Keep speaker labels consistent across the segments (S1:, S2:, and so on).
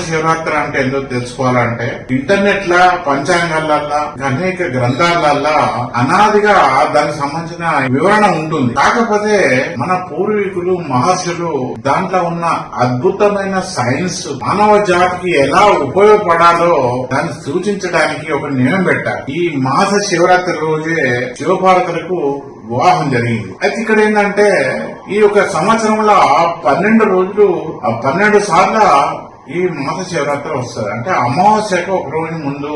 S1: శివరాత్రి అంటే ఎందుకు తెలుసుకోవాలంటే ఇంటర్నెట్ లా పంచాంగాలల్లా అనేక గ్రంథాలల్లా అనాదిగా దానికి సంబంధించిన వివరణ ఉంటుంది. కాకపోతే మన పూర్వీకులు మహర్షులు దాంట్లో ఉన్న అద్భుతమైన సైన్స్ మానవ జాతికి ఎలా ఉపయోగపడాలో దాన్ని సూచించడానికి ఒక నియమం పెట్టారు. ఈ మాస శివరాత్రి రోజే శివపార్వతులకు వివాహం జరిగింది. అయితే ఇక్కడ ఏంటంటే ఈ యొక్క సంవత్సరంలో 12 రోజులు 12 సార్లు ఈ మాస శివరాత్రి వస్తుంది. అంటే అమావాస్యకు ఒక రోజు ముందు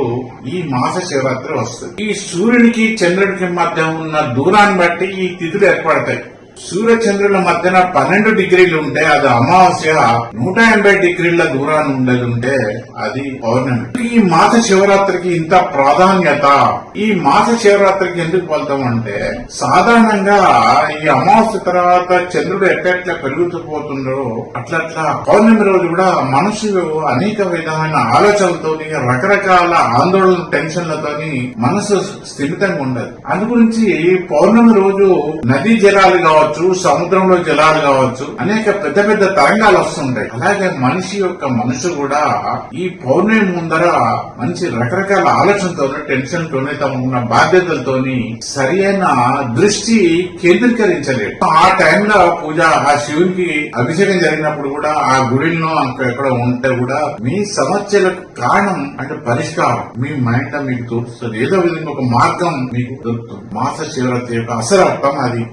S1: ఈ మాస శివరాత్రి వస్తుంది. ఈ సూర్యునికి చంద్రుడికి మధ్య ఉన్న దూరాన్ని బట్టి ఈ తిథులు ఏర్పడతాయి. సూర్య చంద్రుల మధ్యన 12 డిగ్రీలు ఉంటే అది అమావాస్య, 180 డిగ్రీల దూరాన్ని ఉండేది ఉంటే అది పౌర్ణమి. ఈ మాస శివరాత్రికి ఇంత ప్రాధాన్యత. ఈ మాస శివరాత్రికి ఎందుకు వెళ్తాం అంటే సాధారణంగా ఈ అమావాస్య తర్వాత చంద్రుడు ఎట్లా పెరుగుతూ పోతుండో అట్లట్లా పౌర్ణమి రోజు కూడా మనుషులు అనేక విధమైన ఆలోచనలతోని రకరకాల ఆందోళన టెన్షన్లతోని మనసు స్థిమితంగా ఉండదు. అందుగురించి పౌర్ణమి రోజు నదీ జలాలు కావచ్చు, సముద్రంలో జలాలు కావచ్చు, అనేక పెద్ద పెద్ద తరంగాలు వస్తుంటాయి. అలాగే మనిషి యొక్క మనసు కూడా ఈ పౌర్ణమి ముందర మంచి రకరకాల ఆలోచనతోనే టెన్షన్ తోనే తమ ఉన్న బాధ్యతలతోని సరి అయిన దృష్టి కేంద్రీకరించలేదు. ఆ టైంలో పూజ ఆ శివునికి అభిషేకం జరిగినప్పుడు కూడా ఆ గుడిలో ఎక్కడ ఉంటే కూడా మీ సమస్యలకు కారణం అంటే పరిష్కారం మీ మైండ్ మీకు తోస్తుంది. ఏదో విధంగా ఒక మార్గం మీకు దొరుకుతుంది. మాస శివరాత్రి యొక్క అసలు అర్థం అది.